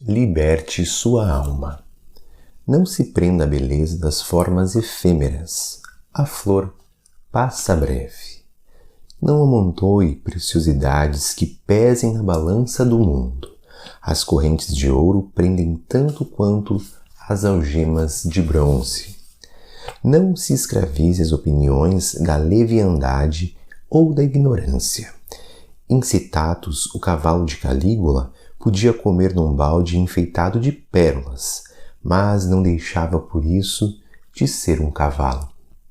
Liberte sua alma. Não se prenda à beleza das formas efêmeras. A flor passa breve. Não amontoe preciosidades que pesem na balança do mundo. As correntes de ouro prendem tanto quanto as algemas de bronze. Não se escravize às opiniões da leviandade ou da ignorância. Em Citatus, o cavalo de Calígula podia comer num balde enfeitado de pérolas, mas não deixava por isso de ser um cavalo.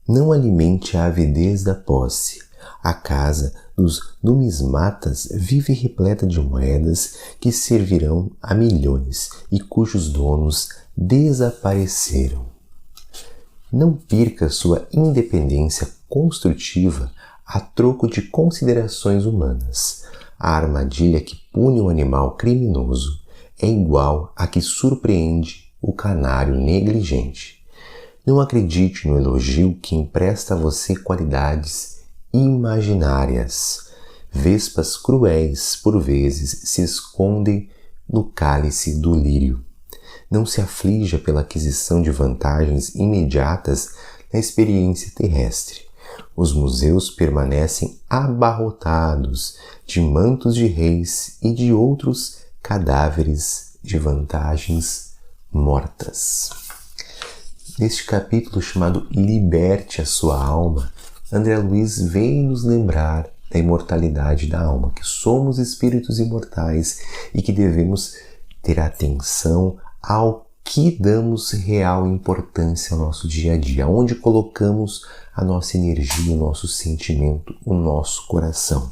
Não alimente a avidez da posse. A casa dos numismatas vive repleta de moedas que servirão a milhões e cujos donos desapareceram. Não perca sua independência construtiva a troco de considerações humanas. A armadilha que pune o animal criminoso é igual à que surpreende o canário negligente. Não acredite no elogio que empresta a você qualidades imaginárias. Vespas cruéis, por vezes, se escondem no cálice do lírio. Não se aflija pela aquisição de vantagens imediatas na experiência terrestre. Os museus permanecem abarrotados de mantos de reis e de outros cadáveres de vantagens mortas. Neste capítulo chamado Liberte a Sua Alma, André Luiz vem nos lembrar da imortalidade da alma, que somos espíritos imortais e que devemos ter atenção ao que damos real importância ao nosso dia a dia, onde colocamos a nossa energia, o nosso sentimento, o nosso coração.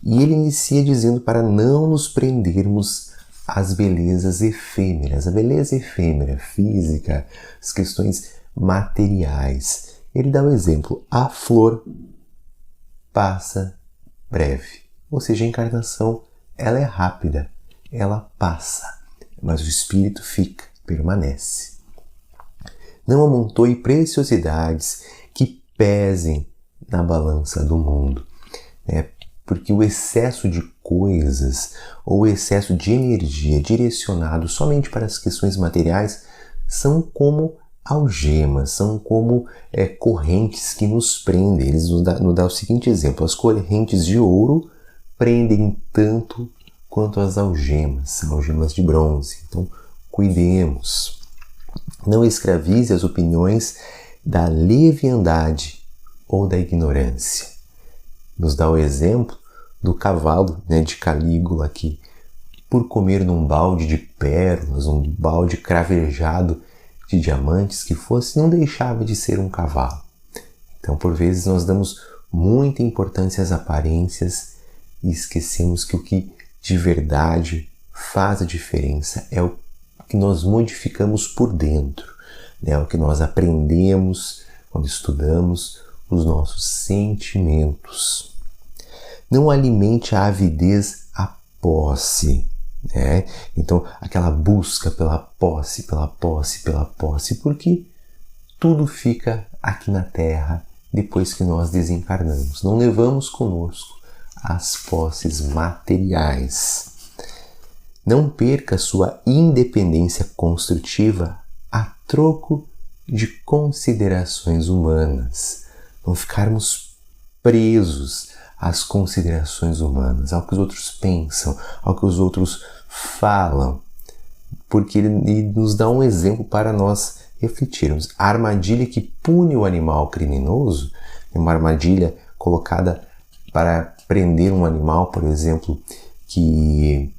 E ele inicia dizendo para não nos prendermos às belezas efêmeras, a beleza efêmera, física, as questões materiais. Ele dá o exemplo, a flor passa breve, ou seja, a encarnação ela é rápida, ela passa, mas o espírito fica, permanece. Não amontoe preciosidades que pesem na balança do mundo, porque o excesso de coisas ou o excesso de energia direcionado somente para as questões materiais são como algemas, são como correntes que nos prendem. Eles nos dão o seguinte exemplo: as correntes de ouro prendem tanto quanto as algemas, são algemas de bronze. Então, cuidemos. Não escravize as opiniões da leviandade ou da ignorância. Nos dá o exemplo do cavalo de Calígula que, por comer num balde de pérolas, um balde cravejado de diamantes que fosse, não deixava de ser um cavalo. Então, por vezes, nós damos muita importância às aparências e esquecemos que o que de verdade faz a diferença é o que nós modificamos por dentro, o que nós aprendemos quando estudamos os nossos sentimentos. Não alimente a avidez à posse. Então, aquela busca pela posse, porque tudo fica aqui na Terra depois que nós desencarnamos. Não levamos conosco as posses materiais. Não perca sua independência construtiva a troco de considerações humanas. Não ficarmos presos às considerações humanas, ao que os outros pensam, ao que os outros falam, porque ele nos dá um exemplo para nós refletirmos. A armadilha que pune o animal criminoso é uma armadilha colocada para prender um animal, por exemplo, que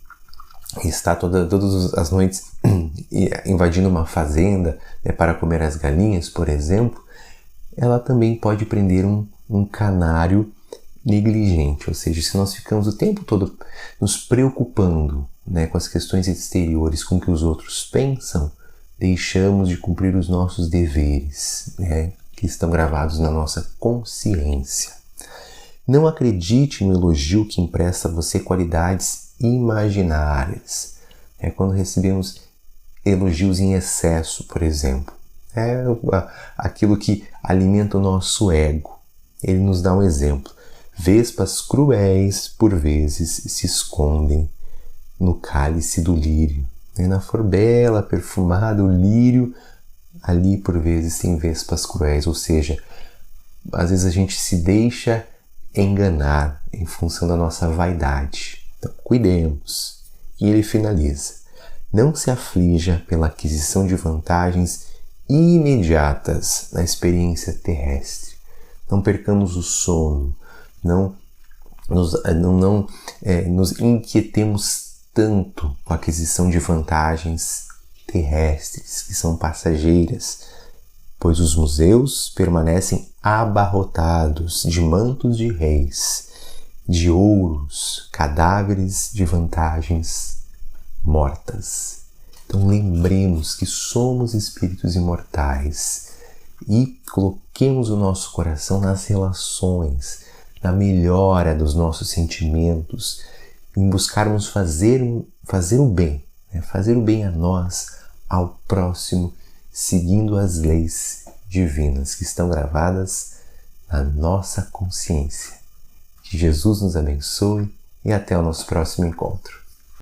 está todas as noites invadindo uma fazenda para comer as galinhas, por exemplo. Ela também pode prender um canário negligente, ou seja, se nós ficamos o tempo todo nos preocupando com as questões exteriores, com o que os outros pensam, deixamos de cumprir os nossos deveres, que estão gravados na nossa consciência. Não acredite no elogio que empresta a você qualidades imaginárias. Quando recebemos elogios em excesso, por exemplo, aquilo que alimenta o nosso ego. Ele nos dá um exemplo. Vespas cruéis, por vezes, se escondem no cálice do lírio. Na flor bela, perfumada, o lírio, ali por vezes tem vespas cruéis, ou seja, às vezes a gente se deixa enganar em função da nossa vaidade. Então, cuidemos. E ele finaliza: não se aflija pela aquisição de vantagens imediatas na experiência terrestre. Não percamos o sono, não nos inquietemos tanto com a aquisição de vantagens terrestres, que são passageiras, pois os museus permanecem abarrotados de mantos de reis, de ouros, cadáveres de vantagens mortas. Então lembremos que somos espíritos imortais e coloquemos o nosso coração nas relações, na melhora dos nossos sentimentos, em buscarmos fazer o bem, fazer o bem a nós, ao próximo, seguindo as leis divinas que estão gravadas na nossa consciência. Que Jesus nos abençoe e até o nosso próximo encontro.